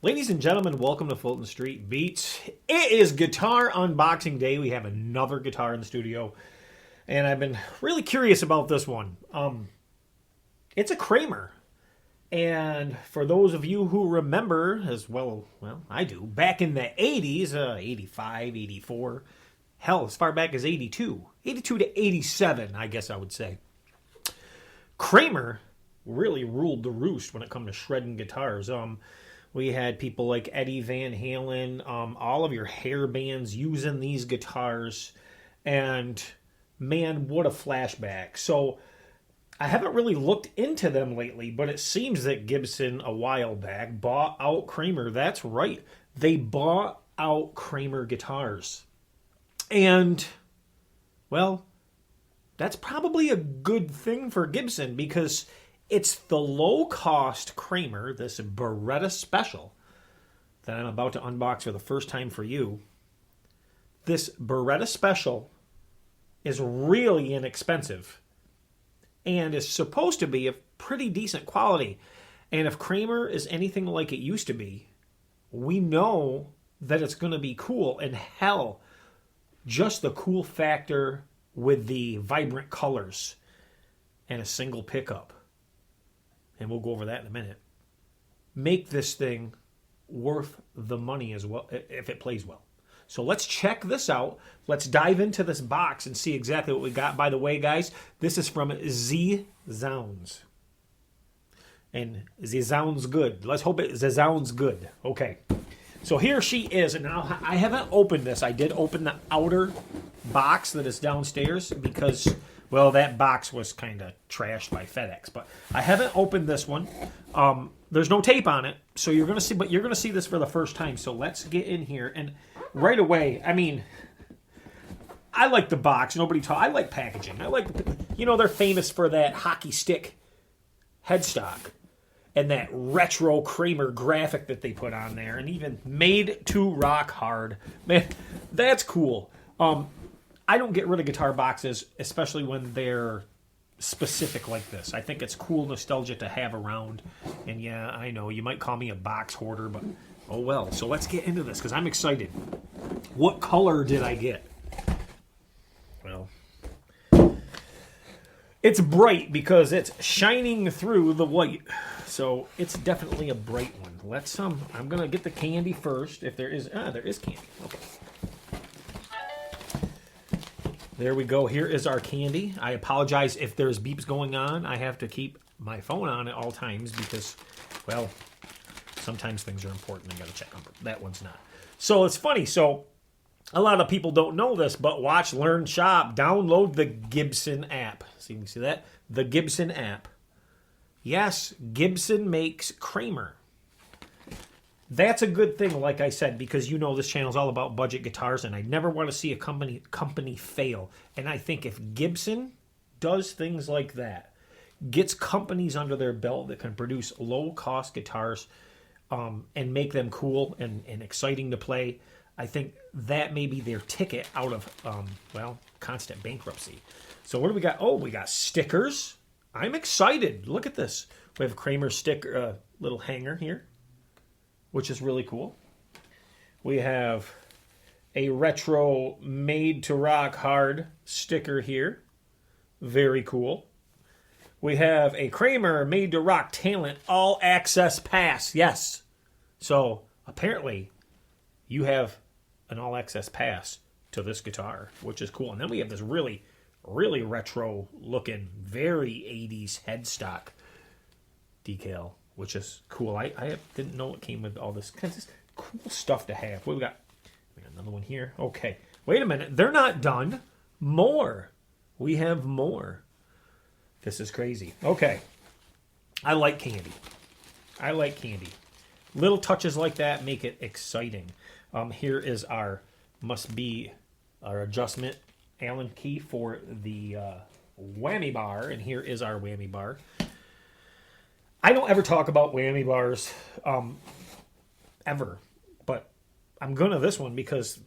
Ladies and gentlemen, welcome to Fulton Street Beats. It is guitar unboxing day. We have another guitar in the studio, and I've been really curious about this one. It's a Kramer, and for those of you who remember, as well I do, back in the 80s, 85, 84, hell, as far back as 82 to 87, I guess I would say, Kramer really ruled the roost when it comes to shredding guitars. We had people like Eddie Van Halen, all of your hair bands using these guitars, and man, what a flashback. So I haven't really looked into them lately, but it seems that Gibson a while back bought out Kramer. That's right. They bought out Kramer guitars. And, well, that's probably a good thing for Gibson because it's the low-cost Kramer, this Baretta Special, that I'm about to unbox for the first time for you. This Baretta Special is really inexpensive and is supposed to be of pretty decent quality. And if Kramer is anything like it used to be, we know that it's going to be cool. And hell, just the cool factor with the vibrant colors and a single pickup, and we'll go over that in a minute, make this thing worth the money as well if it plays well. So let's check this out. Let's dive into this box and see exactly what we got. By the way, guys, this is from Z Sounds. And Z Sounds good. Let's hope it sounds good. Okay. So here she is. And now I haven't opened this. I did open the outer box that is downstairs because, well, that box was kind of trashed by FedEx, but I haven't opened this one. There's no tape on it, so you're gonna see this for the first time. So let's get in here, and right away, I mean, I like the box. I like packaging. I like, they're famous for that hockey stick headstock and that retro Kramer graphic that they put on there, and even made to rock hard. Man, that's cool. I don't get rid of guitar boxes, especially when they're specific like this. I think it's cool nostalgia to have around. And yeah, I know, you might call me a box hoarder, but oh well. So let's get into this, because I'm excited. What color did I get? Well, it's bright because it's shining through the white. So it's definitely a bright one. I'm going to get the candy first. If there is candy. Okay. There we go. Here is our candy. I apologize if there's beeps going on. I have to keep my phone on at all times because, well, sometimes things are important. I got to check them. That one's not. So it's funny. So a lot of people don't know this, but watch, learn, shop, download the Gibson app. So you can see that? The Gibson app. Yes, Gibson makes Kramer. That's a good thing, like I said, because this channel is all about budget guitars, and I never want to see a company fail. And I think if Gibson does things like that, gets companies under their belt that can produce low-cost guitars and make them cool and exciting to play, I think that may be their ticket out of, constant bankruptcy. So what do we got? Oh, we got stickers. I'm excited. Look at this. We have a Kramer sticker, little hanger here, which is really cool. We have a retro made to rock hard sticker here. Very cool. We have a Kramer made to rock talent all access pass. Yes. So apparently you have an all access pass to this guitar, which is cool. And then we have this really, really retro looking, very 80s headstock decal, which is cool. I didn't know it came with all this kind of cool stuff to have. What we got? We got another one here. Okay. Wait a minute. They're not done. More. We have more. This is crazy. Okay. I like candy. Little touches like that make it exciting. Here is our adjustment Allen key for the whammy bar, and here is our whammy bar. I don't ever talk about whammy bars, ever, but I'm gonna this one because,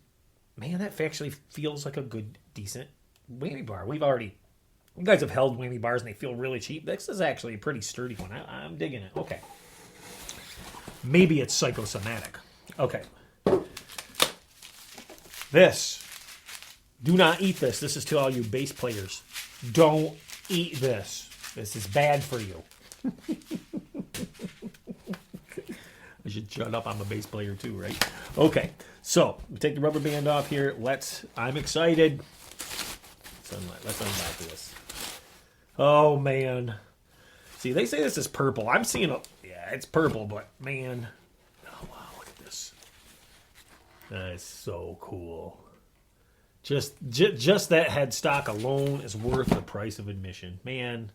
man, that actually feels like a good, decent whammy bar. You guys have held whammy bars and they feel really cheap. This is actually a pretty sturdy one. I'm digging it. Okay. Maybe it's psychosomatic. Okay. This. Do not eat this. This is to all you bass players. Don't eat this. This is bad for you. I should shut up. I'm a bass player too, right? Okay. So, we take the rubber band off here. I'm excited. Let's unlock this. Oh, man. See, they say this is purple. I'm seeing yeah, it's purple, but man. Oh, wow, look at this. That is so cool. Just that headstock alone is worth the price of admission. Man,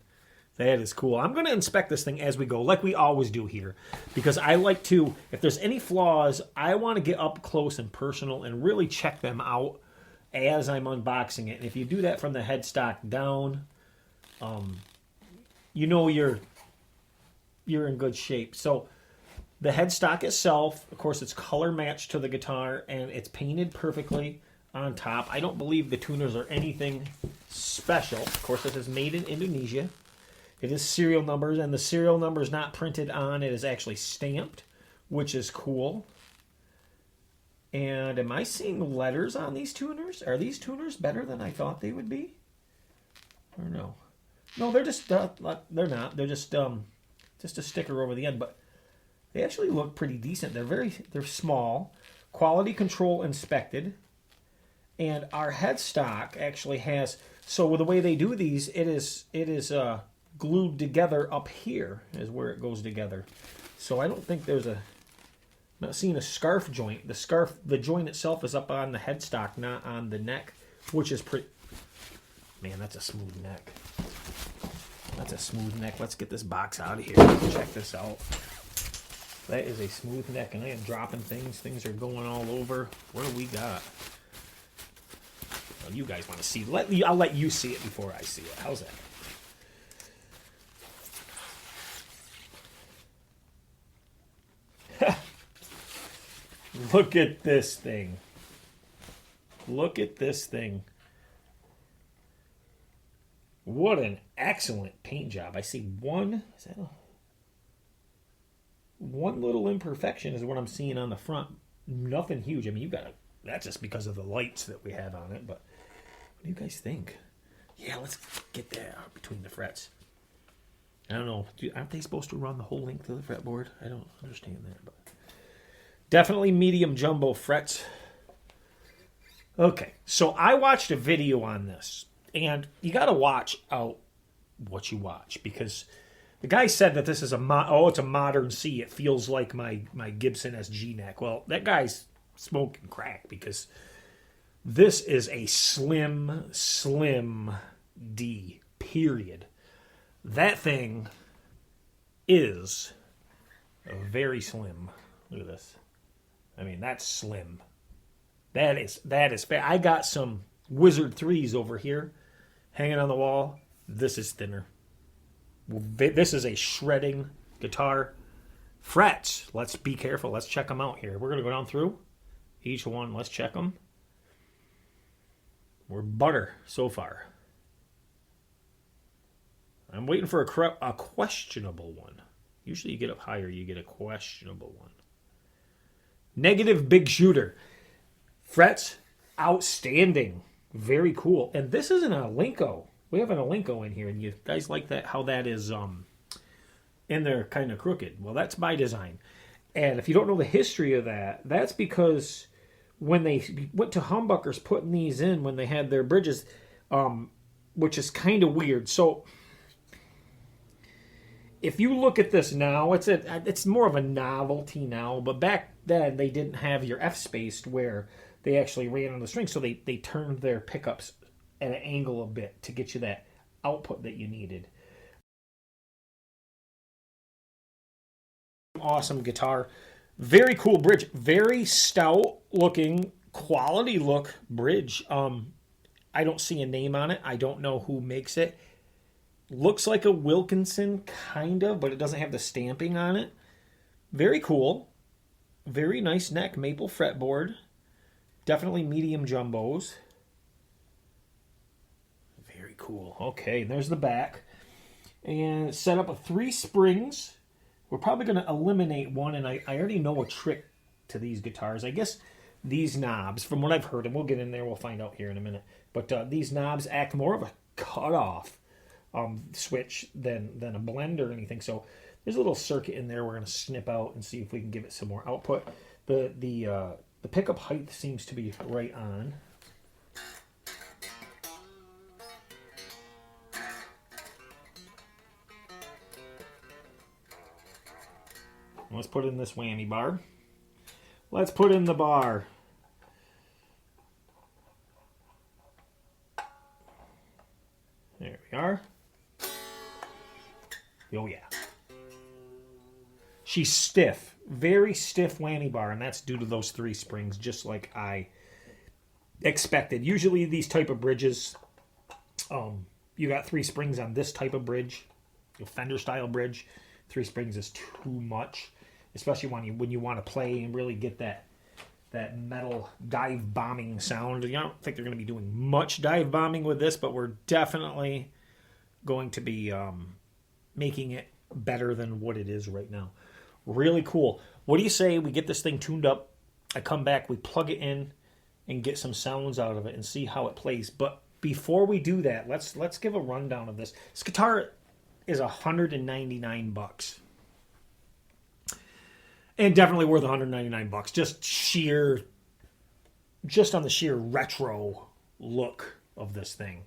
that is cool. I'm going to inspect this thing as we go, like we always do here, because I like to, if there's any flaws, I want to get up close and personal and really check them out as I'm unboxing it. And if you do that from the headstock down, you know you're in good shape. So the headstock itself, of course, it's color matched to the guitar, and it's painted perfectly on top. I don't believe the tuners are anything special. Of course, this is made in Indonesia. It is serial numbers, and the serial number is not printed on. It is actually stamped, which is cool. And am I seeing letters on these tuners? Are these tuners better than I thought they would be? Or no? No, they're just they're not. They're just a sticker over the end, but they actually look pretty decent. They're small. Quality control inspected. And our headstock actually has, so the way they do these, it is glued together up here is where it goes together. So I don't think I'm not seeing a scarf joint. The joint itself is up on the headstock, not on the neck, which is pretty, man, that's a smooth neck. That's a smooth neck. Let's get this box out of here. Check this out. That is a smooth neck, and I am dropping things. Things are going all over. What do we got? Well, you guys want to see. I'll let you see it before I see it. How's that? Look at this thing. Look at this thing. What an excellent paint job. I see one little imperfection is what I'm seeing on the front. Nothing huge. I mean, that's just because of the lights that we have on it, but what do you guys think? Yeah, let's get that out between the frets. I don't know. Aren't they supposed to run the whole length of the fretboard? I don't understand that, but definitely medium jumbo frets. Okay, so I watched a video on this, and you got to watch out what you watch, because the guy said that this is it's a modern C. It feels like my Gibson SG neck. Well, that guy's smoking crack, because this is a slim D, period. That thing is very slim. Look at this. I mean, that's slim. That is fair. I got some Wizard 3s over here hanging on the wall. This is thinner. This is a shredding guitar. Frets. Let's be careful. Let's check them out here. We're going to go down through each one. Let's check them. We're butter so far. I'm waiting for a questionable one. Usually you get up higher, you get a questionable one. Negative big shooter. Frets, outstanding. Very cool. And this is an Alnico. We have an Alnico in here, and you guys like that, how that is in there kind of crooked. Well, that's by design. And if you don't know the history of that, that's because when they went to humbuckers putting these in when they had their bridges, which is kind of weird. So if you look at this now, it's more of a novelty now, but back then they didn't have your F-spaced where they actually ran on the string, so they turned their pickups at an angle a bit to get you that output that you needed. Awesome guitar. Very cool bridge. Very stout looking, quality look bridge. I don't see a name on it. I don't know who makes it. Looks like a Wilkinson, kind of, but it doesn't have the stamping on it. Very cool. Very nice neck, maple fretboard. Definitely medium jumbos. Very cool. Okay, there's the back. And set up with 3 springs. we're probably going to eliminate one, and I already know a trick to these guitars. I guess these knobs, from what I've heard, and we'll get in there, we'll find out here in a minute, but these knobs act more of a cutoff switch than a blend or anything. So there's a little circuit in there we're going to snip out and see if we can give it some more output. The pickup height seems to be right on. Let's put in this whammy bar. Let's put in the bar. There we are. Oh yeah. She's stiff. Very stiff whammy bar, and that's due to those 3 springs, just like I expected. Usually these type of bridges, you got 3 springs on this type of bridge, a Fender style bridge. 3 springs is too much, especially when you want to play and really get that metal dive bombing sound. I don't think they're going to be doing much dive bombing with this, but we're definitely going to be making it better than what it is right now. Really cool. What do you say we get this thing tuned up? I come back, we plug it in, and get some sounds out of it and see how it plays. But before we do that, let's give a rundown of this. This guitar is $199, and definitely worth $199. Just on the sheer retro look of this thing,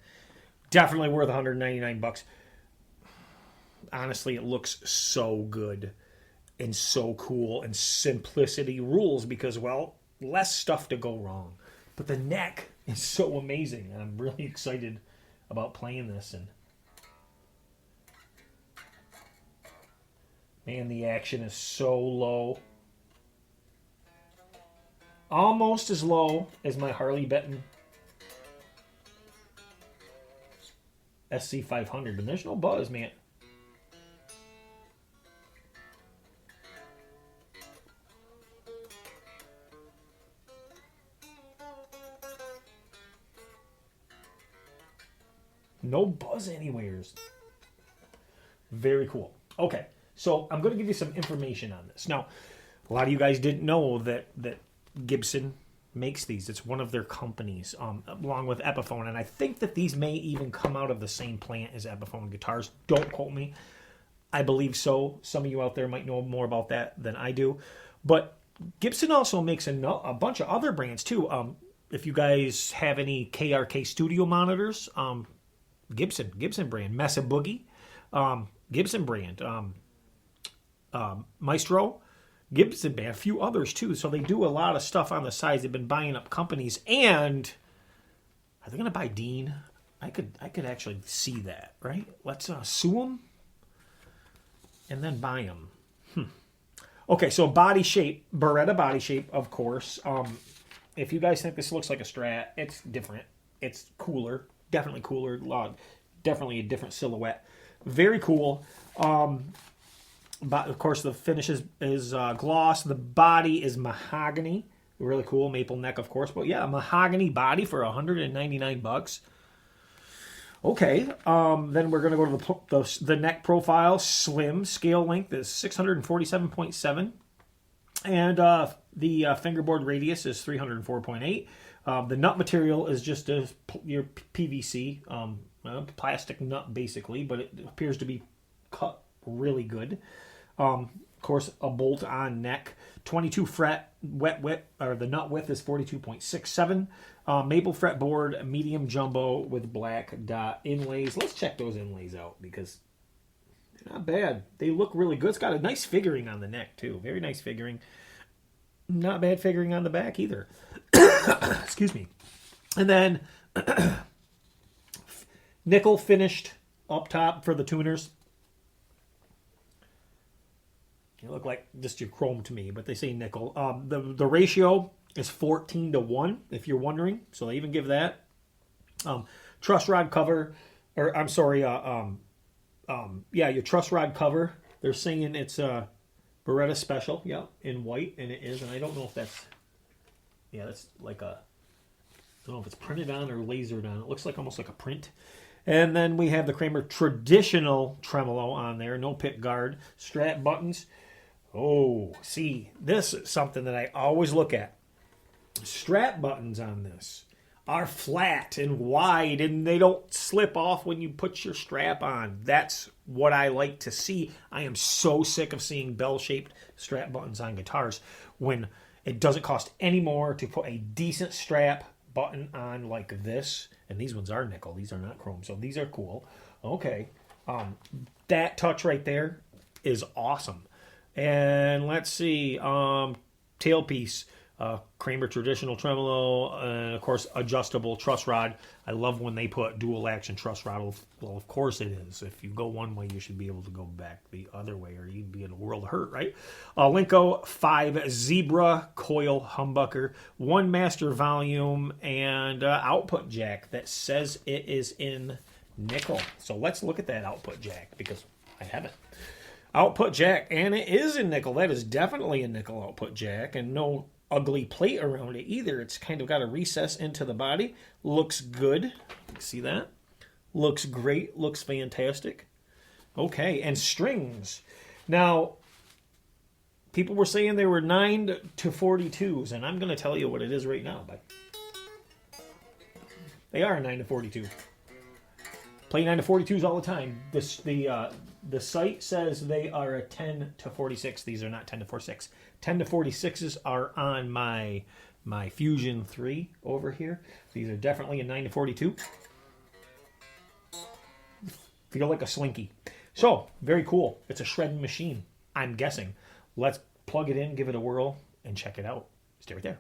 definitely worth $199. Honestly, it looks so good and so cool, and simplicity rules because, well, less stuff to go wrong. But the neck is so amazing, and I'm really excited about playing this. And man, the action is so low. Almost as low as my Harley Benton SC500, but there's no buzz, man. No buzz anywheres. Very cool. Okay, so I'm going to give you some information on this. Now, a lot of you guys didn't know that Gibson makes these. It's one of their companies, along with Epiphone, and I think that these may even come out of the same plant as Epiphone guitars. Don't quote me. I believe so. Some of you out there might know more about that than I do. But Gibson also makes a bunch of other brands, too. If you guys have any KRK studio monitors, Gibson brand, Mesa Boogie, Gibson brand, Maestro, Gibson brand, a few others too. So they do a lot of stuff on the sides. They've been buying up companies, and are they going to buy Dean? I could actually see that, right? Let's sue them and then buy them. Okay, so body shape, Baretta body shape, of course. If you guys think this looks like a Strat, it's different. It's cooler. Definitely cooler, definitely a different silhouette. Very cool. But of course, the finish is gloss. The body is mahogany. Really cool. Maple neck, of course. But yeah, mahogany body for $199. Okay. Then we're going to go to the neck profile. Slim. Scale length is 647.7. And the fingerboard radius is 304.8. The nut material is just your PVC, plastic nut basically, but it appears to be cut really good. Of course, a bolt-on neck, 22 fret wet width, or the nut width is 42.67. Maple fretboard, medium jumbo with black dot inlays. Let's check those inlays out because they're not bad. They look really good. It's got a nice figuring on the neck too. Very nice figuring. Not bad figuring on the back either. Excuse me. And then nickel finished up top for the tuners. They look like just your chrome to me, but they say nickel. The ratio is 14:1, if you're wondering. So they even give that. Truss rod cover, or I'm sorry, your truss rod cover. They're saying it's a Baretta Special, yeah, in white, and it is. And I don't know if that's, that's like a, I don't know if it's printed on or lasered on. It looks like almost like a print. And then we have the Kramer traditional tremolo on there. No pick guard. Strap buttons. Oh, see, this is something that I always look at. Strap buttons on this are flat and wide, and they don't slip off when you put your strap on. That's what I like to see. I am so sick of seeing bell-shaped strap buttons on guitars when it doesn't cost any more to put a decent strap button on like this. And these ones are nickel. These are not chrome, so these are cool. Okay. That touch right there is awesome. And let's see. Tailpiece. Kramer traditional tremolo, and of course adjustable truss rod. I love when they put dual action truss rod. Well, of course it is. If you go one way, you should be able to go back the other way, or you'd be in a world of hurt, right? Alnico V Zebra coil humbucker, one master volume, and output jack that says it is in nickel. So let's look at that output jack because I have it. Output jack, and it is in nickel. That is definitely a nickel output jack, and no ugly plate around it either. It's kind of got a recess into the body. Looks good. See that? Looks great. Looks fantastic. Okay, and strings. Now, people were saying they were 9 to 42s, and I'm going to tell you what it is right now. But they are 9 to 42. Play 9 to 42s all the time. The site says they are a 10 to 46. These are not 10 to 46. 10 to 46s are on my Fusion 3 over here. These are definitely a 9 to 42. Feel like a slinky. So, very cool. It's a shredding machine, I'm guessing. Let's plug it in, give it a whirl, and check it out. Stay right there.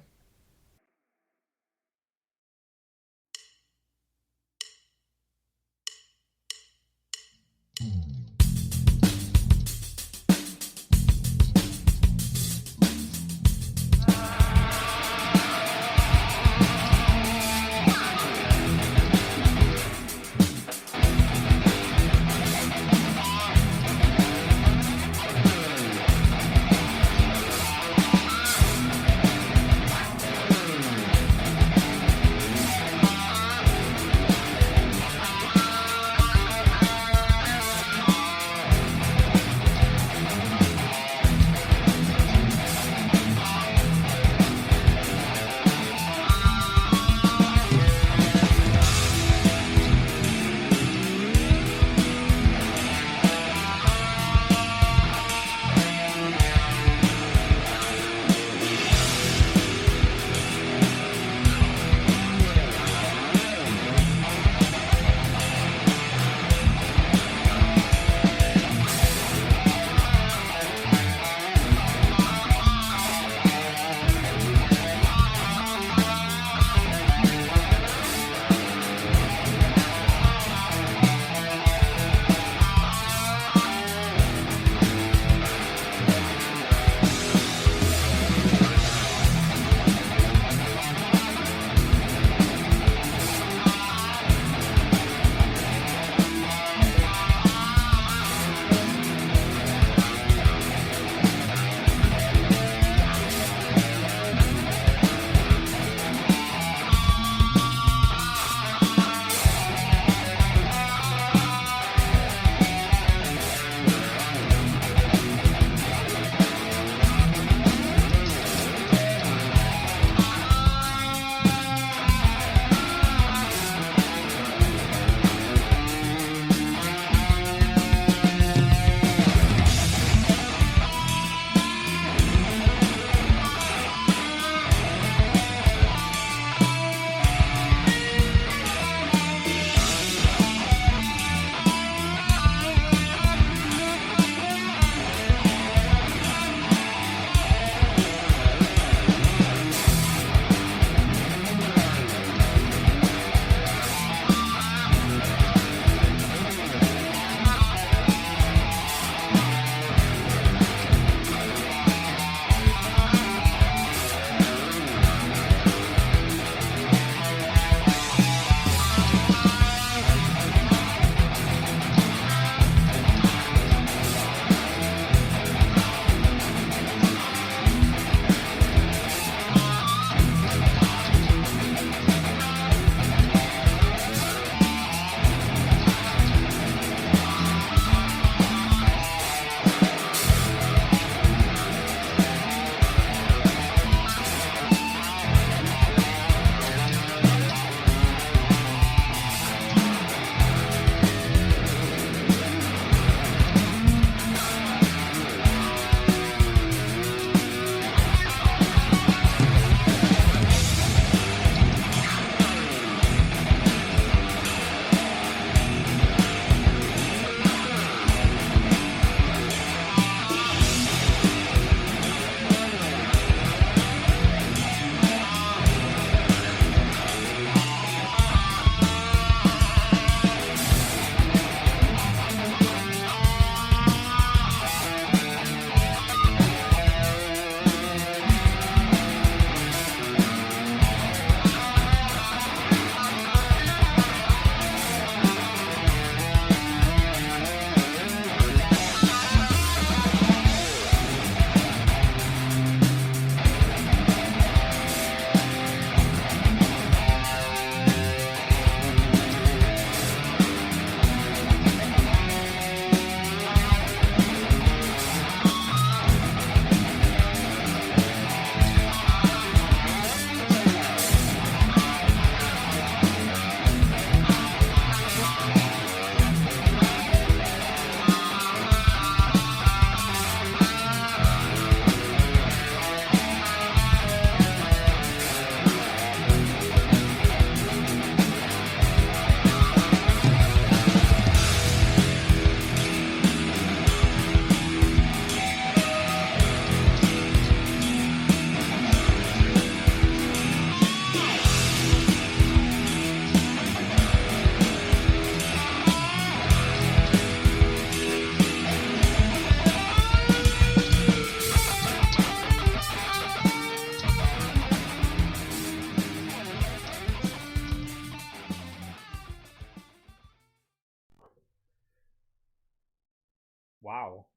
Wow.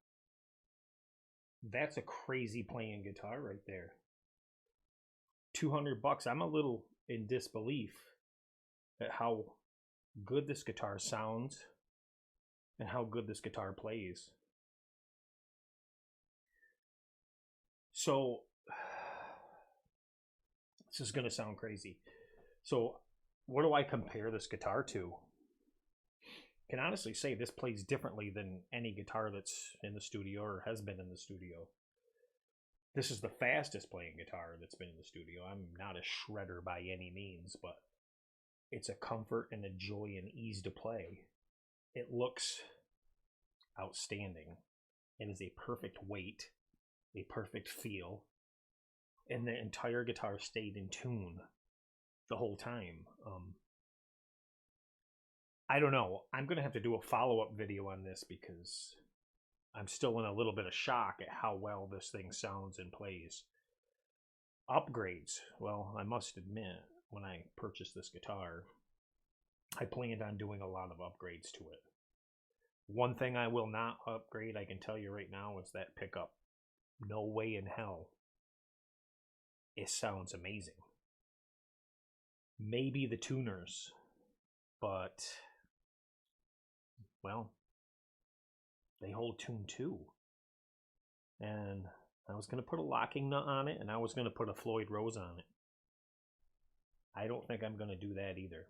That's a crazy playing guitar right there. $200. I'm a little in disbelief at how good this guitar sounds and how good this guitar plays. So this is going to sound crazy. So what do I compare this guitar to? I can honestly say this plays differently than any guitar that's in the studio or has been in the studio. This is the fastest playing guitar that's been in the studio. I'm not a shredder by any means, but it's a comfort and a joy and ease to play. It looks outstanding. It is a perfect weight, a perfect feel, and the entire guitar stayed in tune the whole time. I don't know. I'm going to have to do a follow-up video on this because I'm still in a little bit of shock at how well this thing sounds and plays. Upgrades. Well, I must admit, when I purchased this guitar, I planned on doing a lot of upgrades to it. One thing I will not upgrade, I can tell you right now, is that pickup. No way in hell. It sounds amazing. Maybe the tuners, but, well, they hold tune too. And I was going to put a locking nut on it, and I was going to put a Floyd Rose on it. I don't think I'm going to do that either.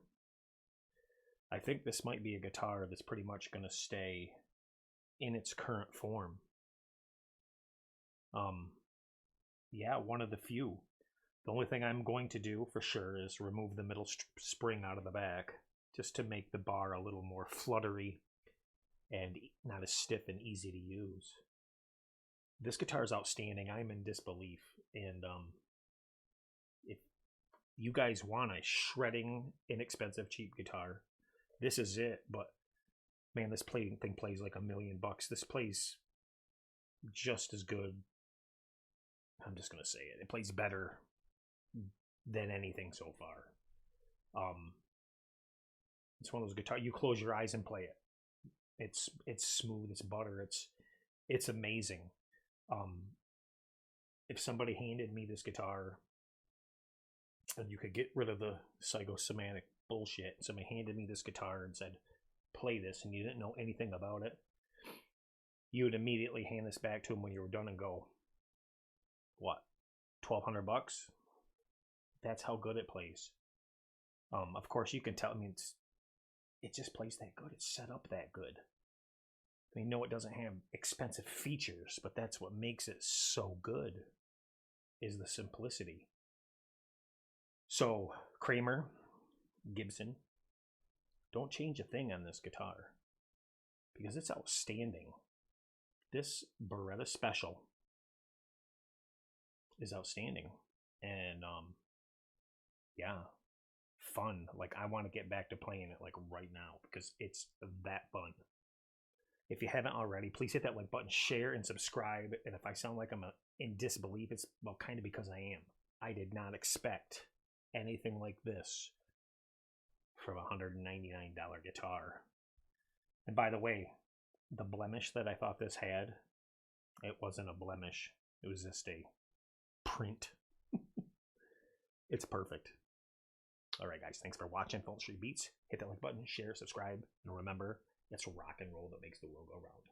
I think this might be a guitar that's pretty much going to stay in its current form. Yeah, one of the few. The only thing I'm going to do for sure is remove the middle spring out of the back, just to make the bar a little more fluttery and not as stiff and easy to use. This guitar is outstanding. I'm in disbelief. And if you guys want a shredding, inexpensive, cheap guitar, this is it. But man, this thing plays like $1 million. This plays just as good. I'm just gonna say it. It plays better than anything so far. It's one of those guitars you close your eyes and play it. It's smooth. It's butter. It's amazing. If somebody handed me this guitar and you could get rid of the psychosomatic bullshit, somebody handed me this guitar and said, play this, and you didn't know anything about it, you would immediately hand this back to them when you were done and go, what, $1,200? That's how good it plays. Of course, you can tell. I mean, it just plays that good. It's set up that good. I mean, no, it doesn't have expensive features, but that's what makes it so good, is the simplicity. So, Kramer, Gibson, don't change a thing on this guitar because it's outstanding. This Baretta Special is outstanding. And, yeah, fun. Like, I want to get back to playing it, like, right now because it's that fun. If you haven't already, please hit that like button, share, and subscribe. And if I sound like I'm in disbelief, it's, well, kind of because I am. I did not expect anything like this from a $199 guitar. And by the way, the blemish that I thought this had, it wasn't a blemish. It was just a print. It's perfect. All right, guys. Thanks for watching Fulton Street Beats. Hit that like button, share, subscribe, and remember, it's rock and roll that makes the world go round.